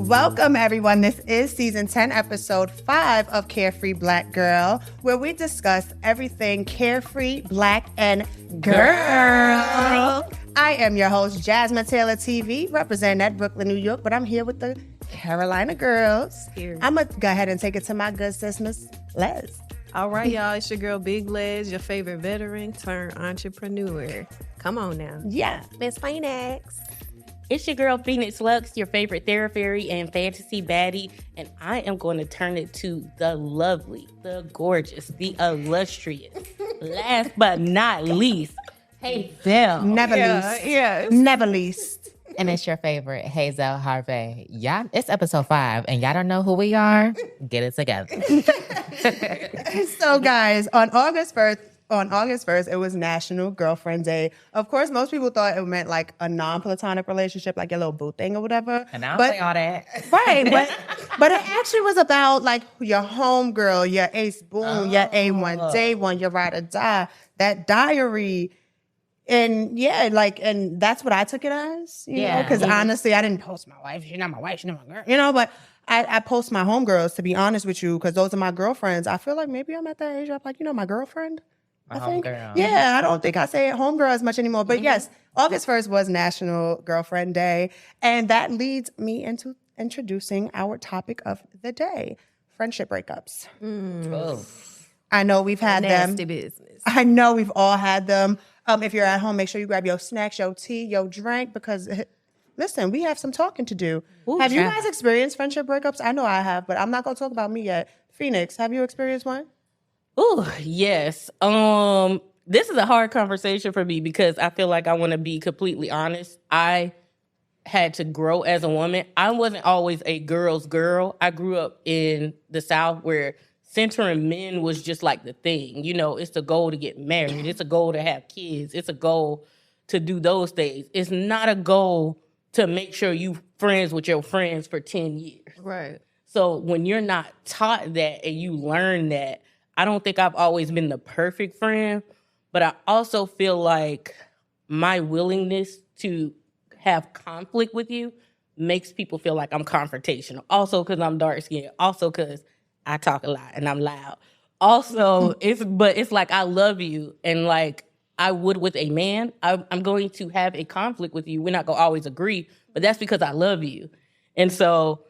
Welcome, everyone. This is season 10, episode 5 of Carefree Black Girl, where we discuss everything carefree, black, and girl. I am your host, Jasmine Taylor TV, representing at Brooklyn, New York, but I'm here with the Carolina girls. I'm going to go ahead and take it to my good sis, Miss Les. All right, y'all. It's your girl, Big Les, your favorite veteran turned entrepreneur. Come on now. Yeah. Miss Phoenix. It's your girl, Phoenix Luxe, your favorite therapy and fantasy baddie, and I am going to turn it to the lovely, the gorgeous, the illustrious, last but not least, Hazell. Never least. Yes. Never least. And it's your favorite, Hazell Harve. Y'all, it's episode 5, and y'all don't know who we are? Get it together. So, guys, on August 1st, it was National Girlfriend Day. Of course, most people thought it meant like a non-platonic relationship, like your little boo thing or whatever. And I don't say all that. Right, but it actually was about like your homegirl, your ace boom, your A1 day one, your ride or die, that diary. And yeah, like, and that's what I took it as, you know, because honestly, I didn't post my wife. She's not my wife. She's not my girl, you know, but I post my homegirls, to be honest with you, because those are my girlfriends. I feel like maybe I'm at that age where I'm like, you know, my girlfriend. I think. Homegirl. Yeah, I don't think I say homegirl as much anymore. But yes, August 1st was National Girlfriend Day. And that leads me into introducing our topic of the day, friendship breakups. Oh. I know we've had Nasty them. business. I know we've all had them. If you're at home, make sure you grab your snacks, your tea, your drink, because listen, we have some talking to do. Have you guys experienced friendship breakups? I know I have, but I'm not going to talk about me yet. Phoenix, have you experienced one? Oh, yes. This is a hard conversation for me because I feel like I want to be completely honest. I had to grow as a woman. I wasn't always a girl's girl. I grew up in the South where centering men was just like the thing. You know, it's the goal to get married. It's a goal to have kids. It's a goal to do those things. It's not a goal to make sure you friends with your friends for 10 years. Right. So when you're not taught that and you learn that, I don't think I've always been the perfect friend, but I also feel like my willingness to have conflict with you makes people feel like I'm confrontational. Also because I'm dark skinned. Also because I talk a lot and I'm loud. Also, it's like I love you, and like I would with a man, I'm going to have a conflict with you. We're not gonna always agree, but that's because I love you. And so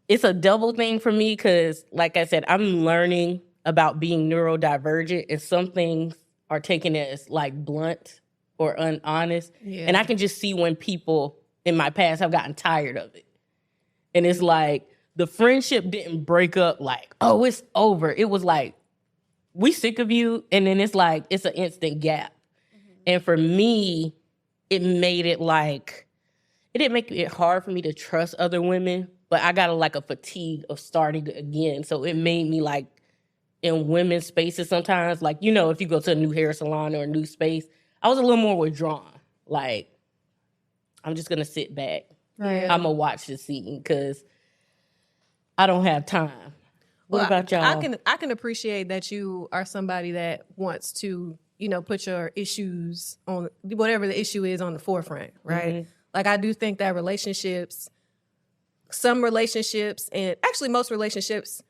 it's a double thing for me because, like I said, I'm learning about being neurodivergent, and some things are taken as like blunt or unhonest. Yeah. And I can just see when people in my past have gotten tired of it. And it's like the friendship didn't break up like, oh, it's over. It was like, we sick of you. And then it's like, it's an instant gap. Mm-hmm. And for me, it made it like, it didn't make it hard for me to trust other women, but I got a fatigue of starting again. So it made me like, in women's spaces sometimes, like, you know, if you go to a new hair salon or a new space, I was a little more withdrawn. Like, I'm just going to sit back. Right. I'm going to watch the scene because I don't have time. What about y'all? I can appreciate that you are somebody that wants to, you know, put your issues on, whatever the issue is, on the forefront, right? Mm-hmm. Like, I do think that some relationships, and actually most relationships,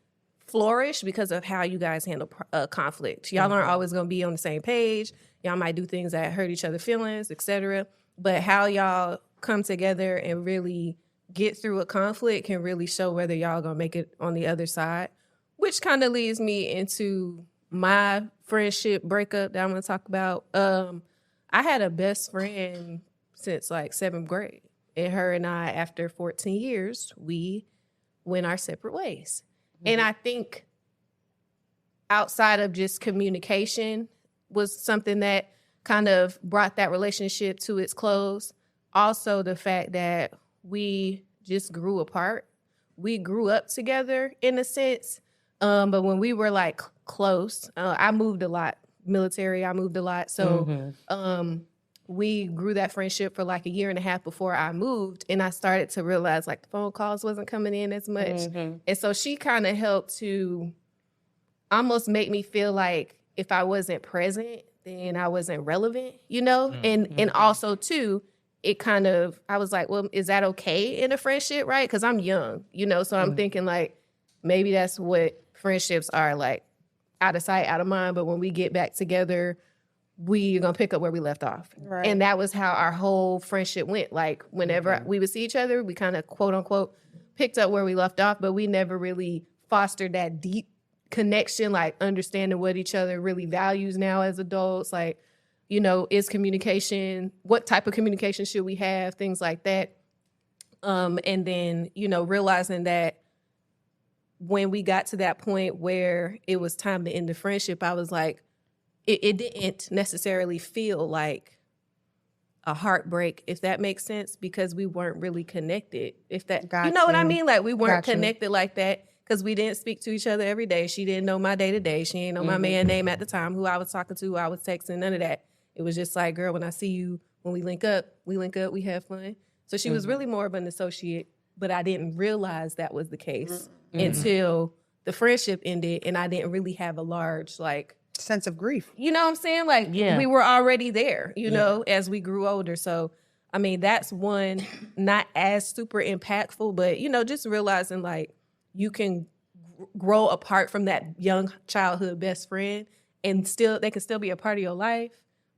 flourish because of how you guys handle conflict. Y'all aren't always going to be on the same page. Y'all might do things that hurt each other's feelings, etc. But how y'all come together and really get through a conflict can really show whether y'all going to make it on the other side, which kind of leads me into my friendship breakup that I'm going to talk about. I had a best friend since like 7th grade, and her and I, after 14 years, we went our separate ways. And I think outside of just communication was something that kind of brought that relationship to its close. Also, the fact that we just grew apart. We grew up together in a sense, but when we were like close, I moved a lot, military, I moved a lot. So we grew that friendship for like a year and a half before I moved. And I started to realize like the phone calls wasn't coming in as much. Mm-hmm. And so she kind of helped to almost make me feel like if I wasn't present, then I wasn't relevant, you know? Mm-hmm. And also too, it kind of, I was like, well, is that okay in a friendship, right? Because I'm young, you know, so I'm thinking like, maybe that's what friendships are, like out of sight, out of mind. But when we get back together, we're going to pick up where we left off. Right. And that was how our whole friendship went. Like whenever we would see each other, we kind of quote unquote picked up where we left off, but we never really fostered that deep connection, like understanding what each other really values now as adults. Like, you know, is communication, what type of communication should we have, things like that. And then, you know, realizing that when we got to that point where it was time to end the friendship, I was like, it didn't necessarily feel like a heartbreak, if that makes sense, because we weren't really connected. If that, you know what I mean? Like we weren't connected like that because we didn't speak to each other every day. She didn't know my day to day. She didn't know my man name at the time, who I was talking to, who I was texting, none of that. It was just like, girl, when I see you, when we link up, we have fun. So she was really more of an associate, but I didn't realize that was the case until the friendship ended, and I didn't really have a large, like, sense of grief. You know what I'm saying? Like, we were already there, you know, as we grew older. So, I mean, that's one, not as super impactful, but, you know, just realizing, like, you can grow apart from that young childhood best friend and still, they can still be a part of your life,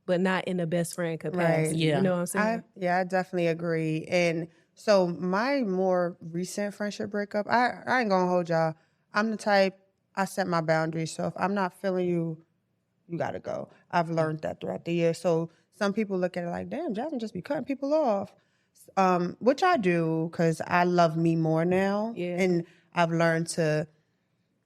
but not in a best friend capacity. Right. You know what I'm saying? I definitely agree. And so my more recent friendship breakup, I ain't gonna hold y'all. I'm the type, I set my boundaries. So if I'm not feeling you, you gotta go. I've learned that throughout the years. So some people look at it like, damn, Jasmine just be cutting people off. Which I do because I love me more now. Yeah. And I've learned to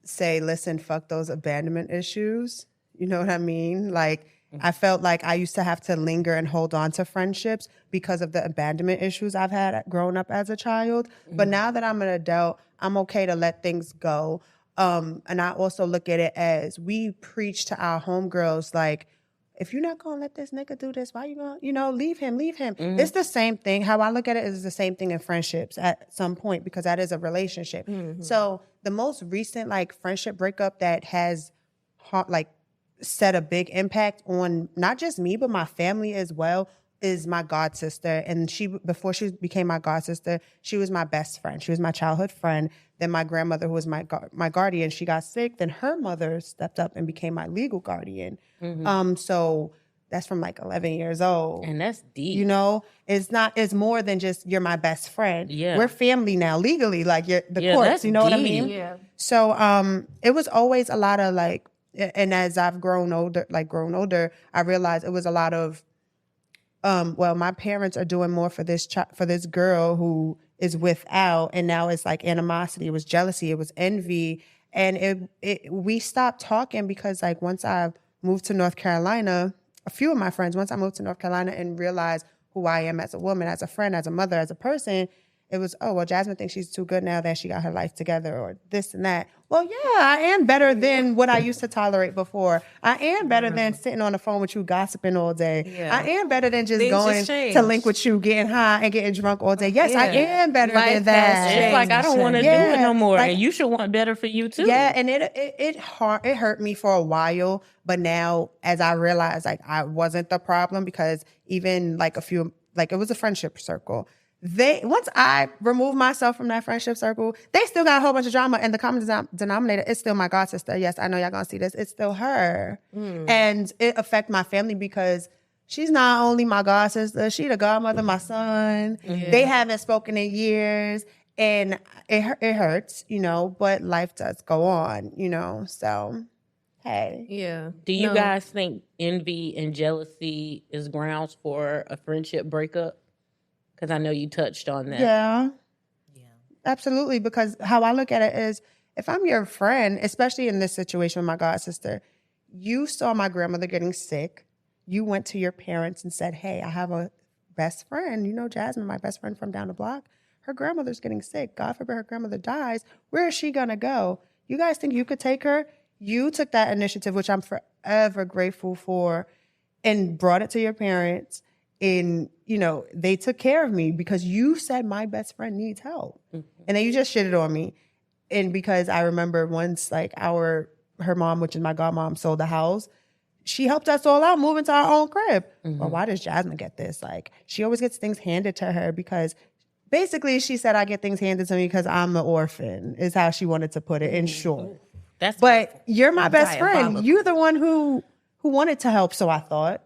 say, listen, fuck those abandonment issues. You know what I mean? Like, I felt like I used to have to linger and hold on to friendships because of the abandonment issues I've had growing up as a child. But now that I'm an adult, I'm okay to let things go. And I also look at it as we preach to our homegirls, like, if you're not going to let this nigga do this, why you going to, you know, leave him. It's the same thing. How I look at it is the same thing in friendships at some point, because that is a relationship. So the most recent, like, friendship breakup that has, like, set a big impact on not just me, but my family as well, is my god sister. And before she became my god sister, she was my best friend. She was my childhood friend. Then my grandmother, who was my guardian, she got sick. Then her mother stepped up and became my legal guardian. So that's from like 11 years old. And that's deep. You know, it's more than just you're my best friend. Yeah. We're family now, legally, like the courts, you know what I mean? Yeah. So it was always a lot of like, and as I've grown older, I realized it was a lot of, well, my parents are doing more for this for this girl who is without, and now it's like animosity, it was jealousy, it was envy, and we stopped talking because, like, once I moved to North Carolina, a few of my friends, once I moved to North Carolina and realized who I am as a woman, as a friend, as a mother, as a person, it was, oh, well, Jasmine thinks she's too good now that she got her life together, or this and that. Well, yeah, I am better than what I used to tolerate before. I am better than sitting on the phone with you gossiping all day. Yeah. I am better than just Things going just changed. to link with you, getting high and getting drunk all day. Yes, I am better Life than that. has It's like, I don't want to do it no more. Like, and you should want better for you too. yeah, and it hurt me for a while, but now as I realized, like, I wasn't the problem, because even like it was a friendship circle. Once I removed myself from that friendship circle, they still got a whole bunch of drama, and the common denominator is still my god sister. Yes, I know y'all gonna see this. It's still her, and it affect my family because she's not only my god sister, she the godmother of my son. They haven't spoken in years, and it hurts, you know. But life does go on, you know. So, hey, Yeah. Do you guys think envy and jealousy is grounds for a friendship breakup? Because I know you touched on that. Yeah, absolutely. Because how I look at it is, if I'm your friend, especially in this situation with my god sister, you saw my grandmother getting sick. You went to your parents and said, hey, I have a best friend. You know, Jasmine, my best friend from down the block, her grandmother's getting sick. God forbid her grandmother dies. Where is she going to go? You guys think you could take her? You took that initiative, which I'm forever grateful for, and brought it to your parents. And, you know, they took care of me because you said my best friend needs help. And then you just shitted on me. And because I remember once, like, her mom, which is my godmom, sold the house, she helped us all out move into our own crib. Well, why does Jasmine get this? Like, she always gets things handed to her because basically she said, I get things handed to me because I'm an orphan, is how she wanted to put it in short. But you're my best friend. You're the one who wanted to help, so I thought.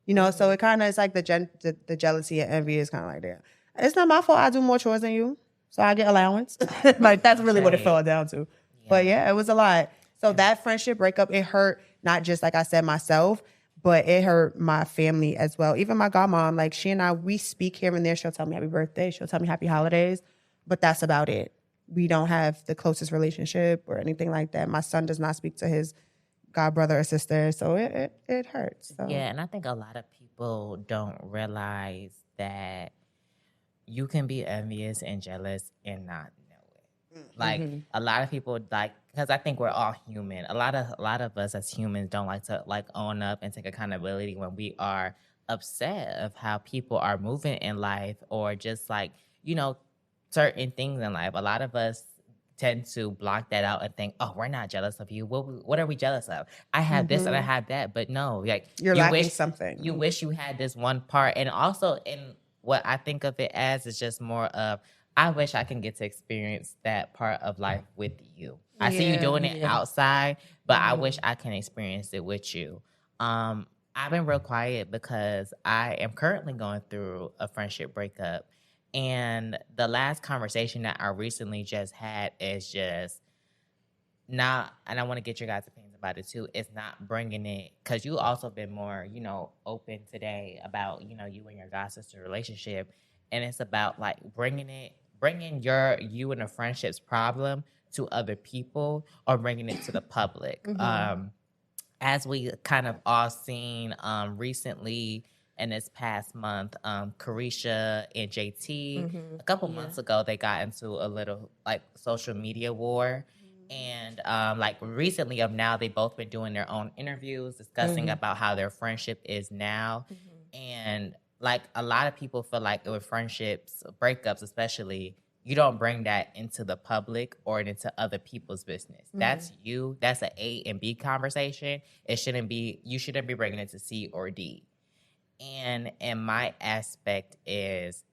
You know, so it kind of is like the jealousy and envy is kind of like that. It's not my fault I do more chores than you, so I get allowance. Like, that's really what it fell down to. Yeah. But yeah, it was a lot. So that friendship breakup, it hurt not just, like I said, myself, but it hurt my family as well. Even my godmom, like she and I, we speak here and there. She'll tell me happy birthday. She'll tell me happy holidays, but that's about it. We don't have the closest relationship or anything like that. My son does not speak to his god brother or sister, so it hurts. So. Yeah, and I think a lot of people don't realize that you can be envious and jealous and not know it. Like a lot of people, like, because I think we're all human. A lot of us as humans don't like to like own up and take accountability when we are upset of how people are moving in life or just like, you know, certain things in life. A lot of us tend to block that out and think, oh, we're not jealous of you. What are we jealous of? I have this and I have that, but no, like you lacking something. You wish you had this one part. And also in what I think of it as is just more of, I wish I can get to experience that part of life with you. I see you doing it outside, but I wish I can experience it with you. I've been real quiet because I am currently going through a friendship breakup. And the last conversation that I recently just had is just not, and I want to get your guys' opinions about it too, it's not bringing it, because you also been more, you know, open today about, you know, you and your god sister relationship. And it's about like bringing you and a friendship's problem to other people or bringing it to the public. As we kind of all seen recently, in this past month, Carisha and JT, a couple months ago, they got into a little like social media war. And like recently of now, they both been doing their own interviews, discussing about how their friendship is now. And like a lot of people feel like with friendships, breakups especially, you don't bring that into the public or into other people's business. That's you. That's an A and B conversation. You shouldn't be bringing it to C or D. And my aspect is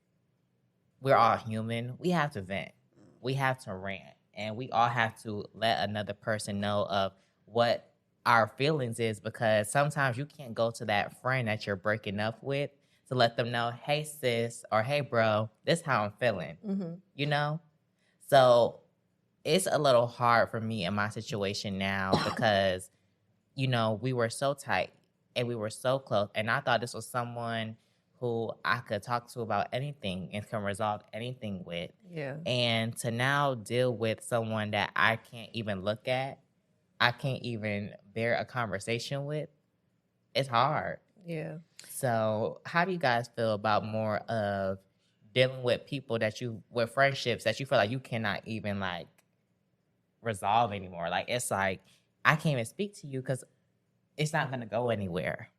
we're all human. We have to vent. We have to rant. And we all have to let another person know of what our feelings is, because sometimes you can't go to that friend that you're breaking up with to let them know, hey, sis, or hey, bro, this is how I'm feeling, you know? So it's a little hard for me in my situation now because, you know, we were so tight. And we were so close. And I thought this was someone who I could talk to about anything and can resolve anything with. Yeah. And to now deal with someone that I can't even look at, I can't even bear a conversation with, it's hard. Yeah. So how do you guys feel about more of dealing with people with friendships that you feel like you cannot even like resolve anymore? Like, it's like, I can't even speak to you because it's not going to go anywhere.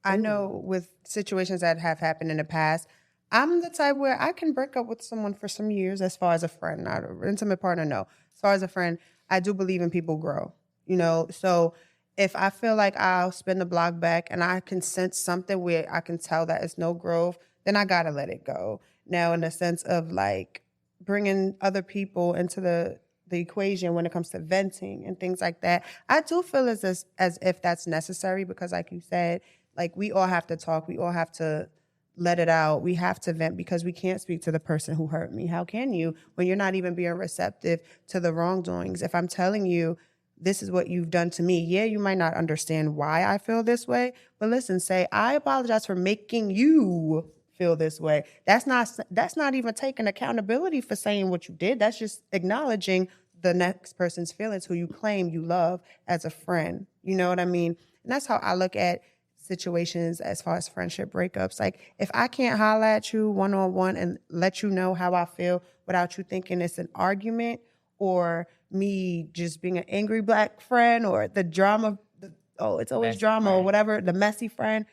I know with situations that have happened in the past, I'm the type where I can break up with someone for some years as far as a friend, not an intimate partner, no. As far as a friend, I do believe in people grow, you know? So if I feel like I'll spin the block back and I can sense something where I can tell that it's no growth, then I got to let it go. Now, in the sense of like bringing other people into the equation when it comes to venting and things like that, I do feel as if that's necessary because, like you said, like we all have to talk, we all have to let it out, we have to vent because we can't speak to the person who hurt me. How can you when you're not even being receptive to the wrongdoings? If I'm telling you this is what you've done to me, yeah, you might not understand why I feel this way, but listen, say I apologize for making you feel this way. That's not even taking accountability for saying what you did. That's just acknowledging the next person's feelings who you claim you love as a friend. You know what I mean? And that's how I look at situations as far as friendship breakups. Like, if I can't holler at you one-on-one and let you know how I feel without you thinking it's an argument or me just being an angry black friend or the drama, it's always drama or whatever, the messy friend,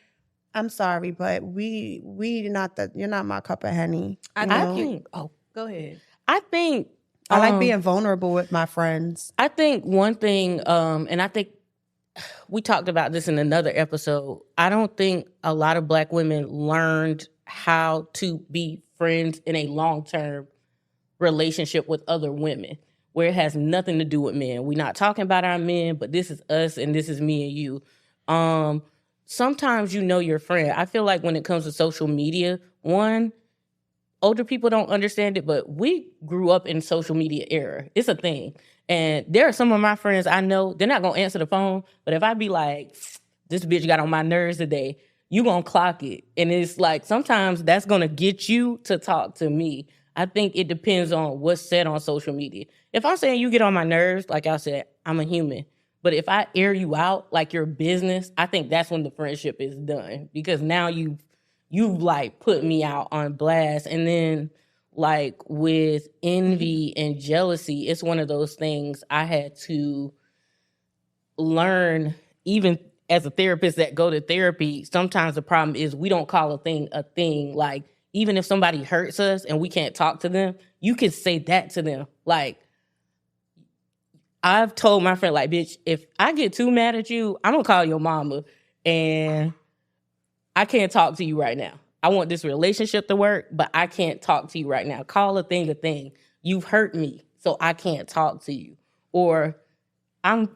I'm sorry, but you're not my cup of honey. Go ahead. I think I like being vulnerable with my friends. I think one thing, and I think we talked about this in another episode. I don't think a lot of Black women learned how to be friends in a long-term relationship with other women where it has nothing to do with men. We're not talking about our men, but this is us and this is me and you. Sometimes you know your friend. I feel like when it comes to social media, one, older people don't understand it, but we grew up in social media era. It's a thing. And there are some of my friends I know, they're not going to answer the phone, but if I be like, this bitch got on my nerves today, you going to clock it. And it's like, sometimes that's going to get you to talk to me. I think it depends on what's said on social media. If I'm saying you get on my nerves, like I said, I'm a human. But if I air you out like your business, I think that's when the friendship is done. Because now you've like put me out on blast. And then like with envy and jealousy, it's one of those things I had to learn, even as a therapist that go to therapy. Sometimes the problem is we don't call a thing. Like, even if somebody hurts us and we can't talk to them, you can say that to them. Like, I've told my friend, like, bitch, if I get too mad at you, I'm gonna call your mama and I can't talk to you right now. I want this relationship to work, but I can't talk to you right now. Call a thing a thing. You've hurt me, so I can't talk to you. Or I'm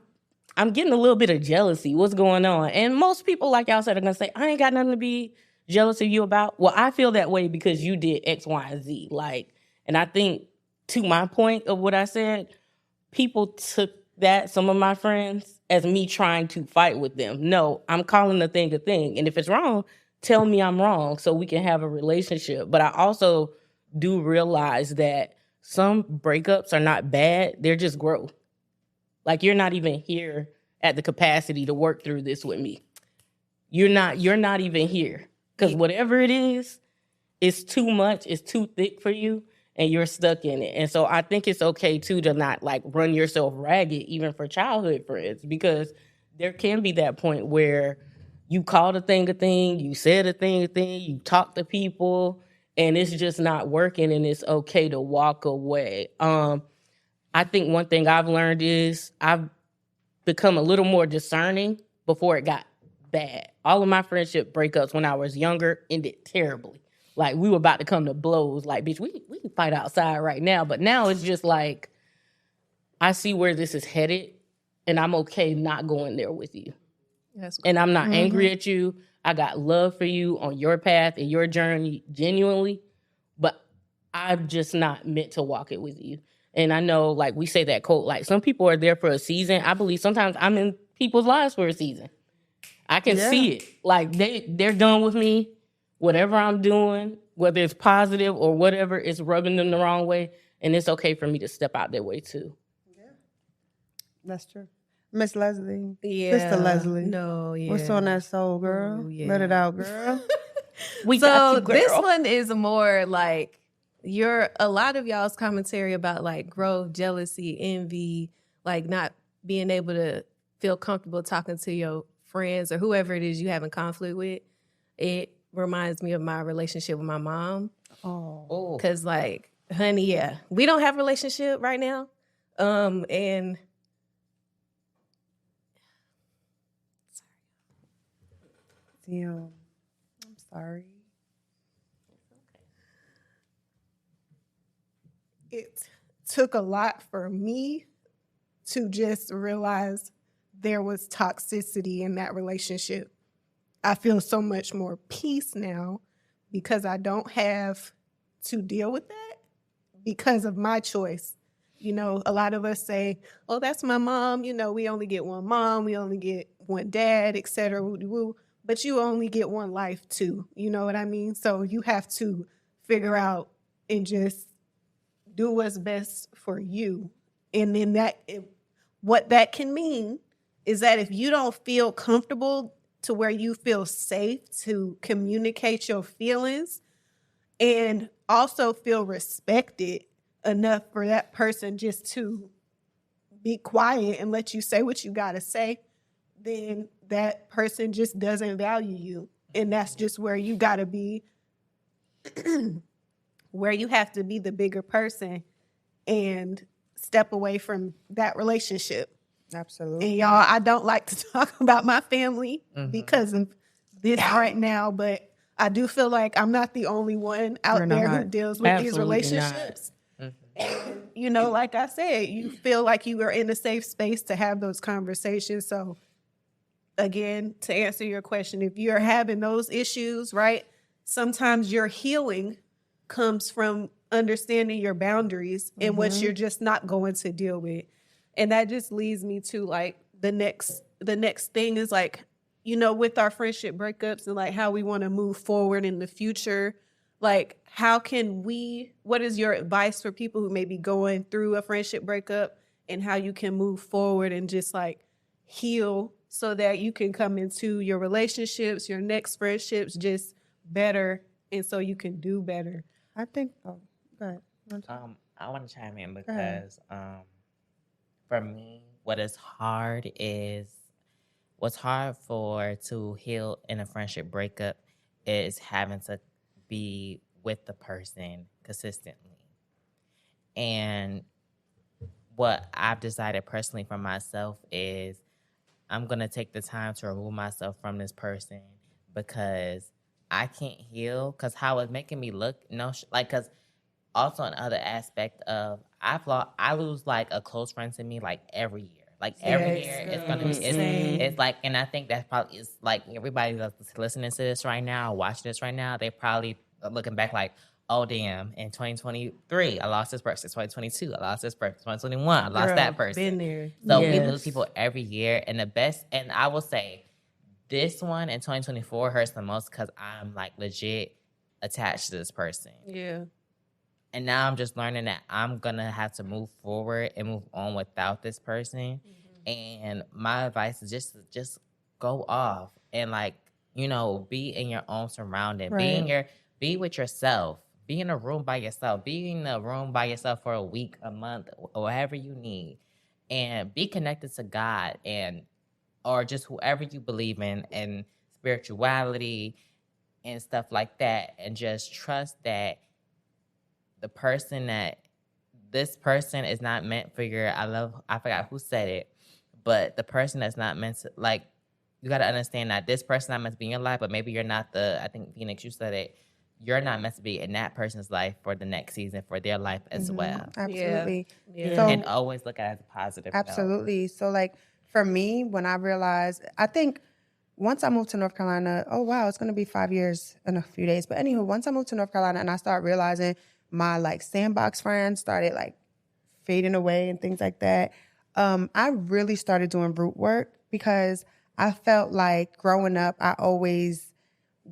getting a little bit of jealousy. What's going on? And most people, like y'all said, are gonna say, I ain't got nothing to be jealous of you about. Well, I feel that way because you did X, Y, and Z. Like, and I think to my point of what I said, people took that, some of my friends, as me trying to fight with them. No, I'm calling a thing a thing. And if it's wrong, tell me I'm wrong so we can have a relationship. But I also do realize that some breakups are not bad. They're just growth. Like, you're not even here at the capacity to work through this with me. You're not even here. Because whatever it is, it's too much, it's too thick for you, and you're stuck in it. And so I think it's okay, too, to not, like, run yourself ragged, even for childhood friends, because there can be that point where you called a thing, you said a thing, you talk to people, and it's just not working, and it's okay to walk away. I think one thing I've learned is I've become a little more discerning before it got bad. All of my friendship breakups when I was younger ended terribly. Like, we were about to come to blows. Like, bitch, we can fight outside right now. But now it's just like, I see where this is headed, and I'm okay not going there with you. And I'm not angry at you. I got love for you on your path and your journey, genuinely. But I'm just not meant to walk it with you. And I know, like, we say that quote, like, some people are there for a season. I believe sometimes I'm in people's lives for a season. I can see it. Like, they're done with me. Whatever I'm doing, whether it's positive or whatever, it's rubbing them the wrong way. And it's okay for me to step out their way, too. Yeah, that's true. Miss Leslie. Yeah. Sister Leslie. No, yeah. What's on that soul, girl? Ooh, yeah. Let it out, girl. We got you, girl. This one is more like a lot of y'all's commentary about like growth, jealousy, envy, like not being able to feel comfortable talking to your friends or whoever it is you having conflict with. It reminds me of my relationship with my mom. Oh. Because like, honey, yeah, we don't have a relationship right now. And Damn. I'm sorry. It took a lot for me to just realize there was toxicity in that relationship. I feel so much more peace now because I don't have to deal with that because of my choice. You know, a lot of us say, oh, that's my mom. You know, we only get one mom. We only get one dad, et cetera. Woo-de-woo. But you only get one life too. You know what I mean? So you have to figure out and just do what's best for you. And then what that can mean is that if you don't feel comfortable to where you feel safe to communicate your feelings and also feel respected enough for that person just to be quiet and let you say what you got to say, then that person just doesn't value you. And that's just where you got to be, where you have to be the bigger person and step away from that relationship. Absolutely. And y'all, I don't like to talk about my family because of this right now, but I do feel like I'm not the only one out You're there who not. deals with these Absolutely not. relationships. And, you know, like I said, you feel like you are in a safe space to have those conversations. So, again, to answer your question, if you're having those issues, right, sometimes your healing comes from understanding your boundaries and what you're just not going to deal with. And that just leads me to like the next thing is like, you know, with our friendship breakups and like how we want to move forward in the future. Like, how can what is your advice for people who may be going through a friendship breakup and how you can move forward and just like heal so that you can come into your relationships, your next friendships just better, and so you can do better? I think, go ahead. I want to chime in ahead. because for me, what's hard to heal in a friendship breakup is having to be with the person consistently. And what I've decided personally for myself is I'm going to take the time to remove myself from this person because I can't heal because how it's making me look, because also another aspect of I lose like a close friend to me like every year. Like every year it's gonna be it's like, and I think that probably is like everybody that's listening to this right now, watching this right now, they probably are looking back like, oh damn, in 2023 I lost this person, 2022 I lost this person, 2021 I lost that person. Been there. So we lose people every year, and and I will say this one in 2024 hurts the most because I'm like legit attached to this person. Yeah. And now I'm just learning that I'm going to have to move forward and move on without this person. And my advice is just go off and like, you know, be in your own surrounding. Right. Be with yourself. Be in a room by yourself. Be in a room by yourself for a week, a month, or whatever you need. And be connected to God or just whoever you believe in and spirituality and stuff like that. And just trust that this person is not meant for I forgot who said it, but the person that's not meant to, like, you got to understand that this person not meant to be in your life, but maybe you're not I think Phoenix, you said it, you're not meant to be in that person's life for the next season, for their life as well. Absolutely. Yeah. So, And always look at it as a positive note. absolutely. So, like, for me, when I realized, I think once I moved to North Carolina, oh, wow, it's going to be 5 years in a few days. But anywho, once I moved to North Carolina and I started realizing my, like, sandbox friends started, like, fading away and things like that, I really started doing root work because I felt like growing up, I always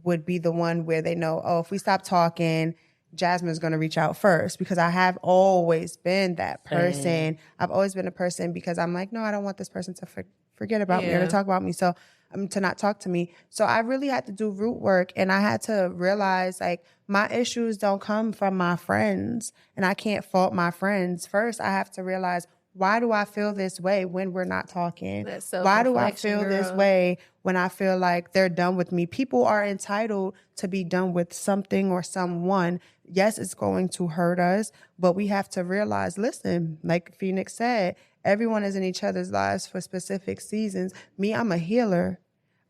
would be the one where they know, oh, if we stop talking, Jasmine's going to reach out first because I have always been that person. I've always been a person because I'm like, no, I don't want this person to forget about me or to talk about me. So to not talk to me. So I really had to do root work, and I had to realize like my issues don't come from my friends, and I can't fault my friends. First, I have to realize, why do I feel this way when we're not talking? Why do I feel this way when I feel like they're done with me? People are entitled to be done with something or someone. Yes, it's going to hurt us, but we have to realize, listen, like Phoenix said, everyone is in each other's lives for specific seasons. Me, I'm a healer.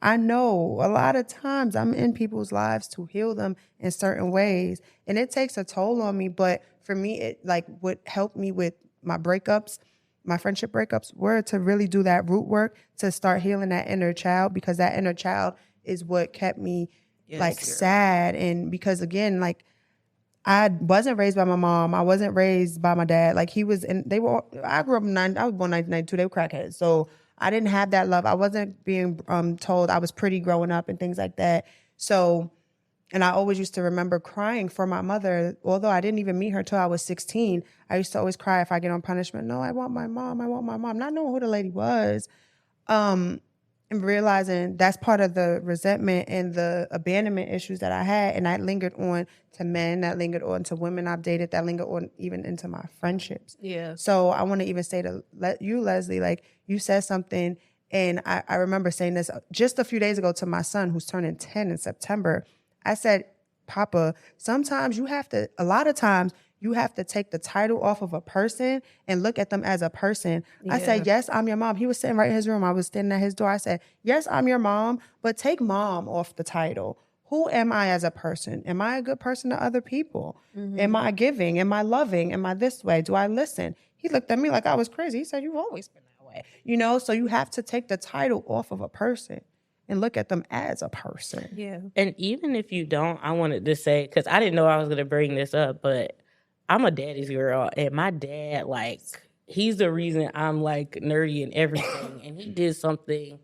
I know a lot of times I'm in people's lives to heal them in certain ways, and it takes a toll on me. But for me, it like what helped me with my breakups, my friendship breakups, were to really do that root work to start healing that inner child, because that inner child is what kept me sad. And because again, like I wasn't raised by my mom, I wasn't raised by my dad. Like I grew up I was born in 1992, they were crackheads. So I didn't have that love. I wasn't being told I was pretty growing up and things like that. So, and I always used to remember crying for my mother, although I didn't even meet her till I was 16. I used to always cry if I get on punishment. No, I want my mom. I want my mom. Not knowing who the lady was. And realizing that's part of the resentment and the abandonment issues that I had. And that lingered on to men, that lingered on to women I've dated, that lingered on even into my friendships. Yeah. So I want to even say to you, Leslie, like you said something, and I remember saying this just a few days ago to my son who's turning 10 in September. I said, Papa, sometimes a lot of times you have to take the title off of a person and look at them as a person. I say, yes, I'm your mom. He was sitting right in his room. I was standing at his door. I said, yes, I'm your mom, but take mom off the title. Who am I as a person? Am I a good person to other people? Am I giving? Am I loving? Am I this way? Do I listen? He looked at me like I was crazy. He said, you've always been that way. You know, so you have to take the title off of a person and look at them as a person. Yeah. And even if you don't, I wanted to say, because I didn't know I was going to bring this up, but I'm a daddy's girl. And my dad, like, he's the reason I'm, like, nerdy and everything. And he did something,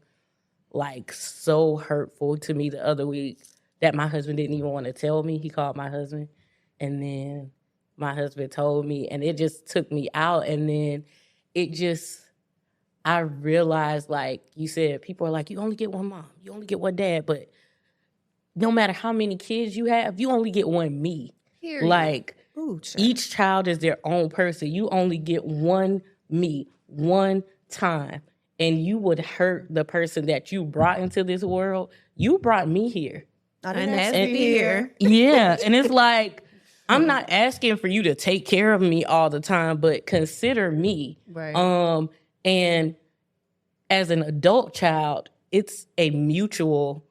like, so hurtful to me the other week that my husband didn't even want to tell me. He called my husband. And then my husband told me. And it just took me out. And then it just... I realized, like you said, people are like, you only get one mom, you only get one dad, but no matter how many kids you have, you only get one me. Period. Like, each child is their own person. You only get one me, one time. And you would hurt the person that you brought into this world. You brought me here. I didn't ask to be here. Yeah, and it's like, I'm not asking for you to take care of me all the time, but consider me. Right. And as an adult child, it's a mutual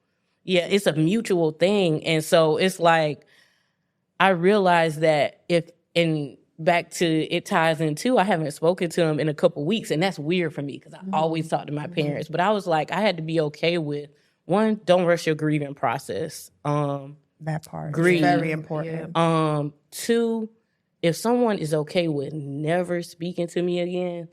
thing. And so it's like, I realized that back to it ties in too, I haven't spoken to him in a couple weeks. And that's weird for me because I always talk to my parents. But I was like, I had to be okay with, one, don't rush your grieving process. That part grieve. is very important. Yeah. Two, if someone is okay with never speaking to me again,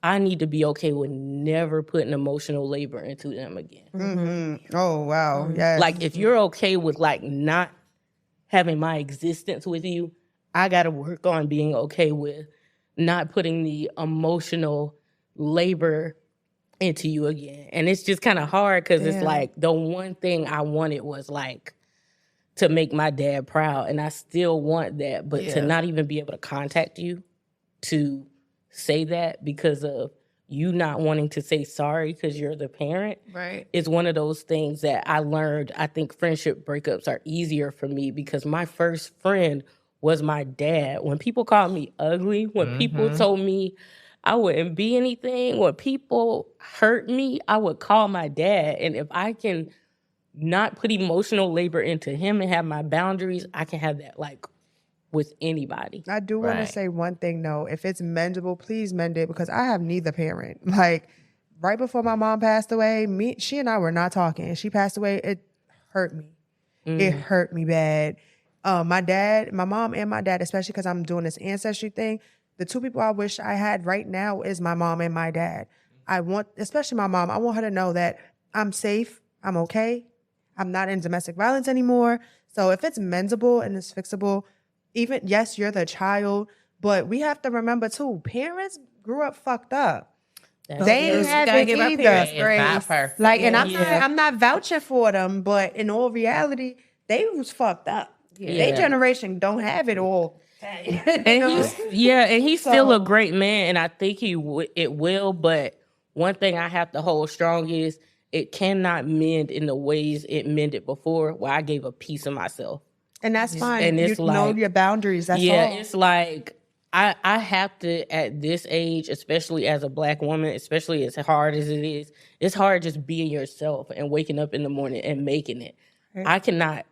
I need to be okay with never putting emotional labor into them again. Mm-hmm. Oh, wow. Yes. Like, if you're okay with, like, not having my existence with you, I got to work on being okay with not putting the emotional labor into you again. And it's just kind of hard because it's like the one thing I wanted was, like, to make my dad proud. And I still want that. But to not even be able to contact you to say that because of you not wanting to say sorry because you're the parent, Right. is one of those things that I learned. I think friendship breakups are easier for me because my first friend was my dad. When people called me ugly, when people told me I wouldn't be anything, when people hurt me, I would call my dad. And if I can not put emotional labor into him and have my boundaries, I can have that, like, with anybody. I do want to say one thing though. If it's mendable, please mend it because I have neither parent. Like, right before my mom passed away, she and I were not talking. She passed away. It hurt me. It hurt me bad. My mom and my dad, especially because I'm doing this ancestry thing, the two people I wish I had right now is my mom and my dad. Especially my mom, I want her to know that I'm safe, I'm okay, I'm not in domestic violence anymore. So if it's mendable and it's fixable, even, yes, you're the child, but we have to remember too, parents grew up fucked up. They ain't have it either. It's not perfect. Like, and I'm not vouching for them, but in all reality, they was fucked up. Their generation don't have it all. And he's still a great man, and I think it will. But one thing I have to hold strong is it cannot mend in the ways it mended before, where I gave a piece of myself. And that's fine. And it's you know your boundaries. That's all. It's like I have to, at this age, especially as a Black woman, especially as hard as it is, it's hard just being yourself and waking up in the morning and making it. Right. I cannot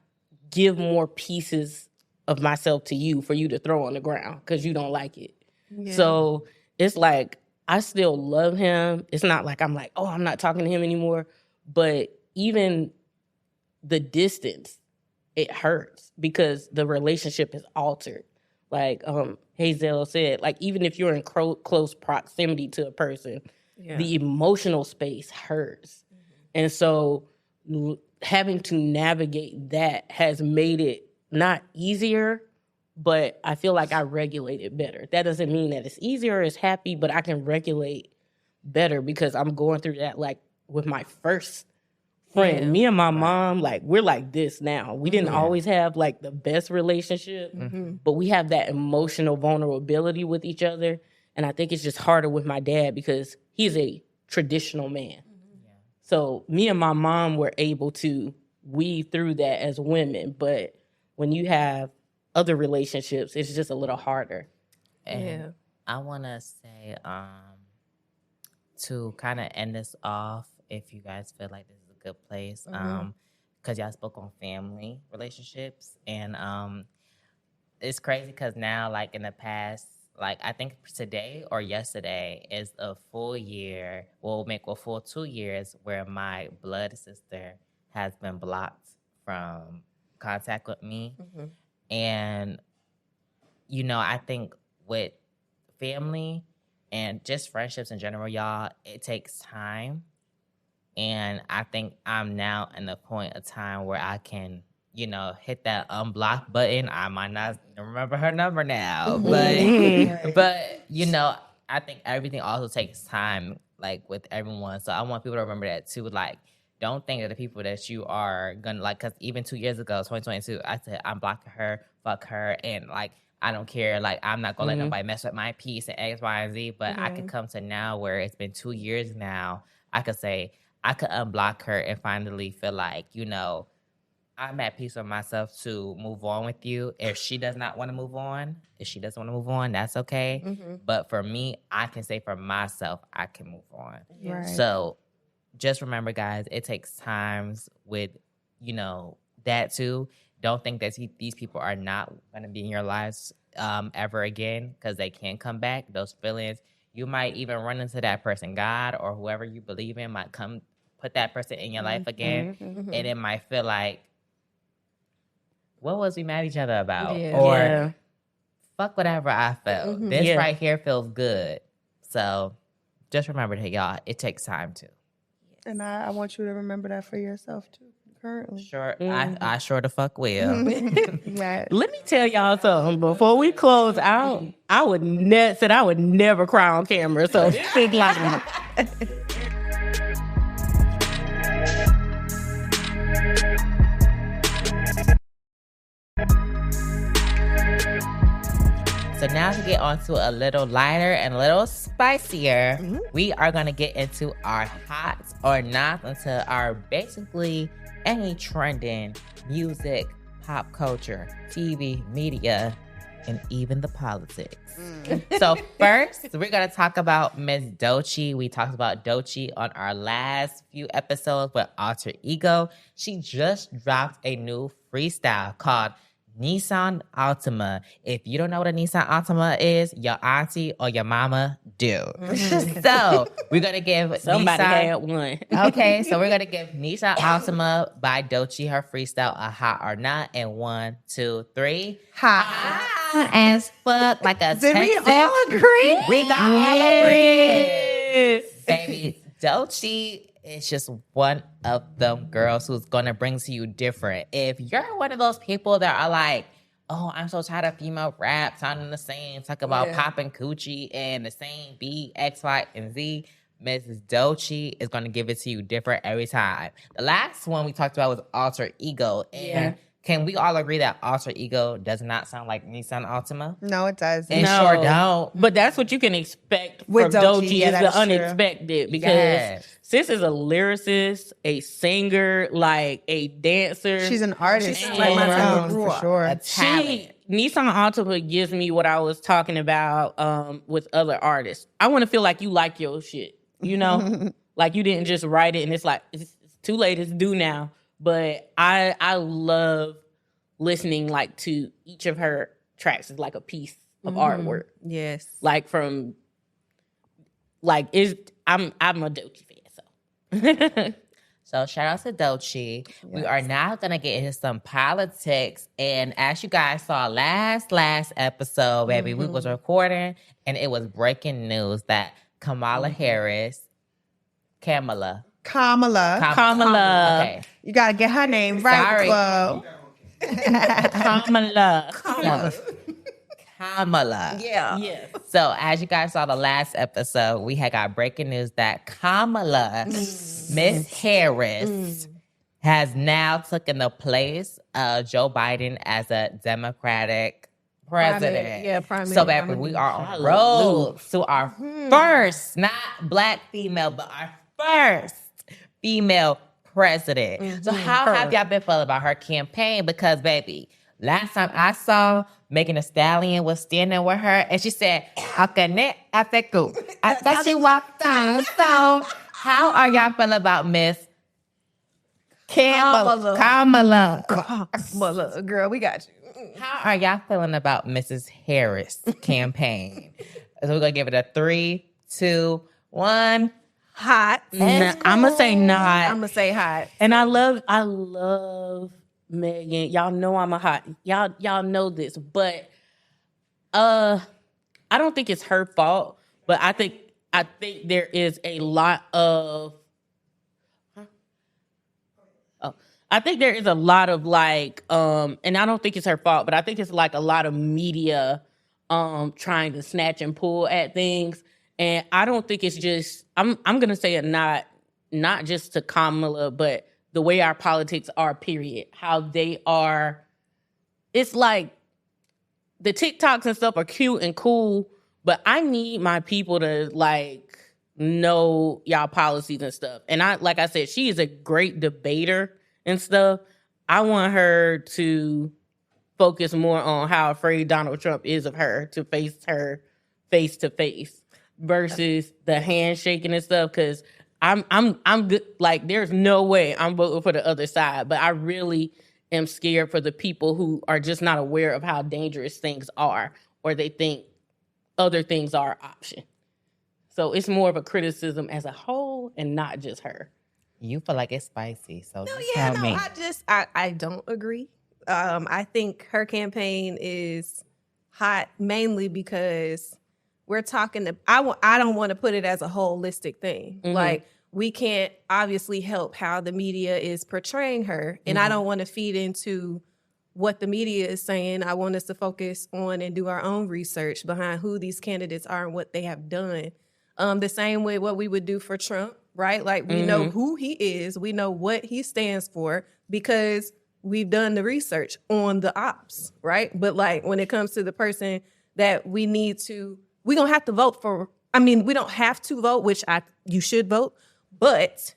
give more pieces of myself to you for you to throw on the ground because you don't like it. Yeah. So it's like, I still love him. It's not like I'm like, oh, I'm not talking to him anymore. But even the distance, it hurts because the relationship is altered. Like Hazell said, like, even if you're in close proximity to a person, the emotional space hurts. And so having to navigate that has made it not easier, but I feel like I regulate it better. That doesn't mean that it's easier or it's happy, but I can regulate better because I'm going through that, like, with my first friend. Yeah. Me and my mom, like, we're like this now. We didn't always have, like, the best relationship, but we have that emotional vulnerability with each other. And I think it's just harder with my dad because he's a traditional man. So me and my mom were able to weave through that as women, but when you have other relationships, it's just a little harder. And I want to say, to kind of end this off, if you guys feel like this is a good place, because y'all spoke on family relationships, and it's crazy because now, like in the past, like I think today or yesterday is a full year. We'll make a full 2 years where my blood sister has been blocked from contact with me, and I think with family and just friendships in general, y'all, it takes time. And I think I'm now in the point of time where I can, hit that unblock button. I might not remember her number now, but I think everything also takes time, like with everyone. So I want people to remember that too. Like, don't think that the people that you are gonna like, because even 2 years ago, 2022, I said I'm blocking her, fuck her, and like I don't care. Like I'm not gonna let nobody mess with my peace and X, Y, and Z. But I could come to now where it's been 2 years now. I could say I could unblock her and finally feel like I'm at peace with myself to move on with you. If she does not want to move on, that's okay. But for me, I can say for myself, I can move on. Right. So just remember, guys, it takes times with, that too. Don't think that these people are not going to be in your lives ever again, because they can come back. Those feelings, you might even run into that person. God or whoever you believe in might come put that person in your life again. And it might feel like, what was we mad at each other about? Or fuck whatever I felt. This right here feels good. So just remember that, y'all. It takes time too. And I want you to remember that for yourself too. Currently, sure, I sure the fuck will. Right. Let me tell y'all something before we close out. I would never cry on camera. So this is like. So now to get on to a little lighter and a little spicier, we are going to get into our hot or not into our basically any trending music, pop culture, TV, media, and even the politics. So first, we're going to talk about Miss Doechii. We talked about Doechii on our last few episodes with Alter Ego. She just dropped a new freestyle called Nissan Altima. If you don't know what a Nissan Altima is, your auntie or your mama do. So we're gonna give Somebody Nissan, had one. Okay, so we're gonna give Nissan Altima by Doechii, her freestyle, a hot or not. And 1, 2, 3. Hot. As fuck, like a Did we Texas. all agree? We got all agree. Baby, Doechii is just one of them girls who's gonna bring to you different. If you're one of those people that are like, oh, I'm so tired of female rap sounding the same, talk about popping coochie and the same beat, X, Y, and Z, Mrs. Doechii is gonna give it to you different every time. The last one we talked about was Alter Ego, and can we all agree that Alter Ego does not sound like Nissan Altima? No, it doesn't. It sure don't. But that's what you can expect With from Doechii, Doechii, yeah, is that the is true. unexpected. Because sis is a lyricist, a singer, like a dancer. She's an artist. She's on like my her type own, of for rock. sure. A talent. Nissan Altima gives me what I was talking about with other artists. I want to feel like you like your shit, like you didn't just write it and it's like, it's too late, it's due now. But I love listening like to each of her tracks is like a piece of artwork. Yes. Like from like I'm a Doechii fan, so So shout out to Doechii. Yes. We are now gonna get into some politics. And as you guys saw last episode, baby, we was recording and it was breaking news that Kamala. Okay. You gotta get her name right. Sorry. Whoa. Kamala. Yeah. yes. So as you guys saw the last episode, we had got breaking news that Kamala, Miss Harris, has now taken the place of Joe Biden as a Democratic president. Prime So, Minister. baby, we are on road to our first, not black female, but our first female president. So how have y'all been feeling about her campaign? Because, baby, Last time I saw, Megan Thee Stallion was standing with her, and she said, "Akane Afeku." I thought she walked down. So, how are y'all feeling about Miss Kamala? Kamala, girl, we got you. How are y'all feeling about Mrs. Harris' campaign? So we're gonna give it a 3, 2, 1. Hot. I'm gonna say not. I'm gonna say hot. And I love Megan. Y'all know I'm a hot. Y'all know this, but I don't think it's her fault. But I think there is a lot of. I think there is a lot of like, and I don't think it's her fault, but I think it's like a lot of media trying to snatch and pull at things. And I don't think it's just, I'm gonna say it not just to Kamala, but the way our politics are, period. How they are, it's like the TikToks and stuff are cute and cool, but I need my people to like know y'all policies and stuff. And like I said, she is a great debater and stuff. I want her to focus more on how afraid Donald Trump is of her, to face her face to face versus the handshaking and stuff. Because I'm good. Like, there's no way I'm voting for the other side, but I really am scared for the people who are just not aware of how dangerous things are, or they think other things are an option. So it's more of a criticism as a whole and not just her. You feel like it's spicy, so I don't agree. I think her campaign is hot mainly because we're talking to, I don't want to put it as a holistic thing. Mm-hmm. Like, we can't obviously help how the media is portraying her. And I don't want to feed into what the media is saying. I want us to focus on and do our own research behind who these candidates are and what they have done. The same way what we would do for Trump, right? Like, we know who he is. We know what he stands for because we've done the research on the ops, right? But like, when it comes to the person that we need to, we're going to have to vote for. I mean, we don't have to vote, which you should vote, but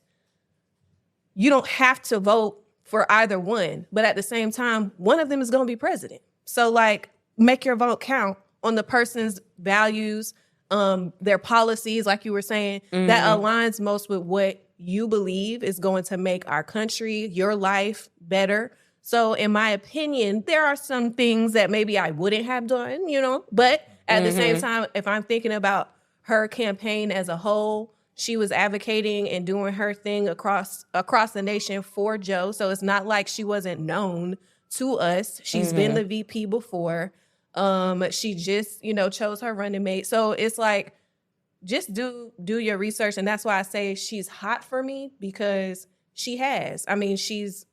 you don't have to vote for either one. But at the same time, one of them is going to be president. So like, make your vote count on the person's values, their policies, like you were saying, that aligns most with what you believe is going to make our country, your life better. So in my opinion, there are some things that maybe I wouldn't have done, but at the same time, if I'm thinking about her campaign as a whole, she was advocating and doing her thing across the nation for Joe. So it's not like she wasn't known to us. She's been the VP before. She just, chose her running mate. So it's like, just do your research. And that's why I say she's hot for me, because she has. I mean, she's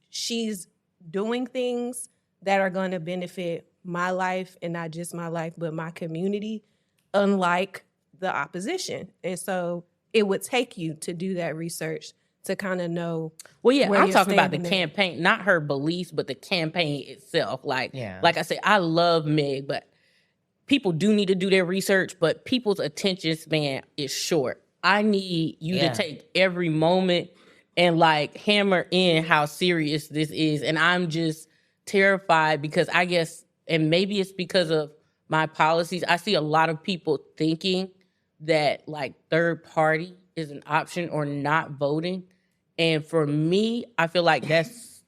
doing things that are going to benefit my life, and not just my life, but my community, unlike the opposition. And so it would take you to do that research to kind of know. Well, yeah, I'm talking about the campaign, not her beliefs, but the campaign itself. Like I said, I love Meg, but people do need to do their research, but people's attention span is short. I need you to take every moment and like hammer in how serious this is. And I'm just terrified because I guess, and maybe it's because of my policies, I see a lot of people thinking that like third party is an option or not voting. And for me, I feel like it's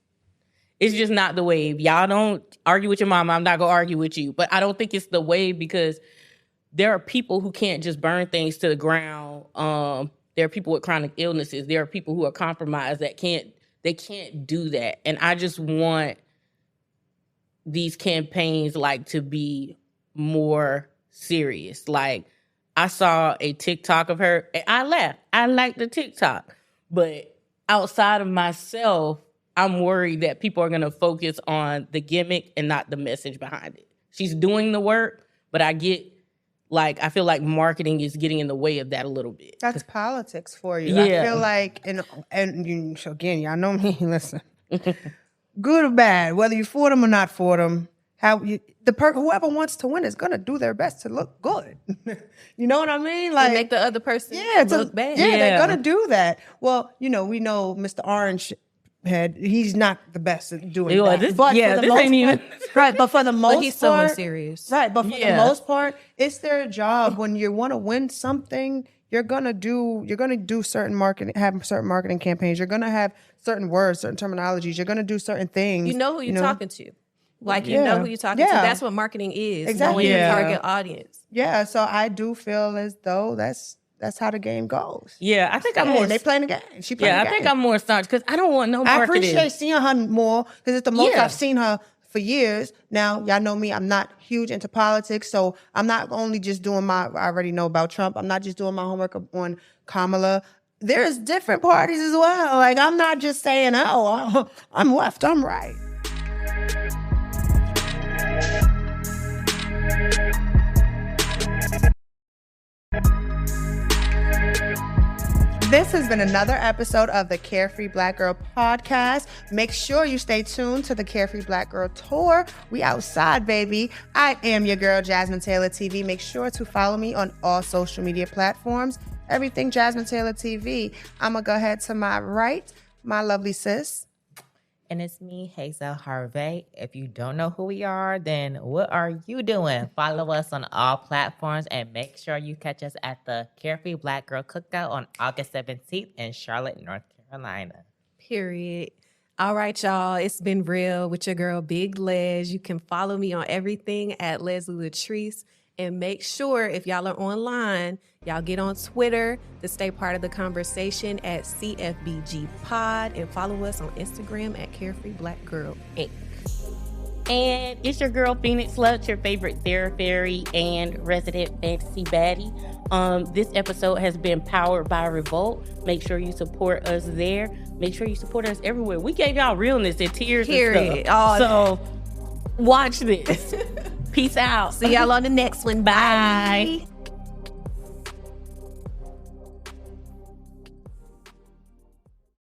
just not the wave. Y'all don't argue with your mama. I'm not going to argue with you. But I don't think it's the wave because there are people who can't just burn things to the ground. There are people with chronic illnesses. There are people who are compromised that can't do that. And I just want these campaigns like to be more serious. Like, I saw a TikTok of her and I laughed. I liked the TikTok. But outside of myself, I'm worried that people are going to focus on the gimmick and not the message behind it. She's doing the work, but I feel like marketing is getting in the way of that a little bit. That's politics for you. Yeah. I feel like, and so again, y'all know me, listen, good or bad, whether you're for them or not for them, whoever wants to win is going to do their best to look good. You know what I mean? Like, and make the other person look bad. Yeah, they're going to do that. Well, we know Mr. Orange head. He's not the best at doing Yeah, that. this- But yeah, for the this most ain't even- part, right. But for the most But he's someone part, serious. right. But for the Yeah. most part, it's their job. When you want to win something, you're gonna do certain marketing, have certain marketing campaigns. You're gonna have certain words, certain terminologies. You're gonna do certain things. You know who you're talking to. Like, you Yeah. know who you're talking to. Yeah. That's what marketing is. Exactly. Knowing your Yeah. target audience. Yeah. So I do feel as though that's how the game goes. Yeah, I think I'm Hey, more. they playing the game. She playing Yeah, the I game. think I'm more staunch because I don't want no I marketing. appreciate seeing her more because it's the most Yeah. I've seen her for years. Now, y'all know me, I'm not huge into politics, so I'm not only just doing I already know about Trump. I'm not just doing my homework on Kamala. There's different parties as well. Like, I'm not just saying, oh, I'm left, I'm right. This has been another episode of the Carefree Black Girl podcast. Make sure you stay tuned to the Carefree Black Girl tour. We outside, baby. I am your girl, Jasmine Taylor TV. Make sure to follow me on all social media platforms. Everything Jasmine Taylor TV. I'm going to go ahead to my right, my lovely sis. And it's me, Hazell Harve. If you don't know who we are, then what are you doing? Follow us on all platforms and make sure you catch us at the Carefree Black Girl Cookout on August 17th in Charlotte, North Carolina. Period. All right, y'all. It's been real with your girl, Big Les. You can follow me on everything at Leslie Latrice. And make sure if y'all are online, y'all get on Twitter to stay part of the conversation at CFBG Pod and follow us on Instagram at Carefree Black Girl Inc. And it's your girl, Phoenix Lutz, your favorite Fairy and resident fantasy baddie. This episode has been powered by Revolt. Make sure you support us there. Make sure you support us everywhere. We gave y'all realness and tears Period. and stuff. So watch this. Peace out. See y'all on the next one. Bye.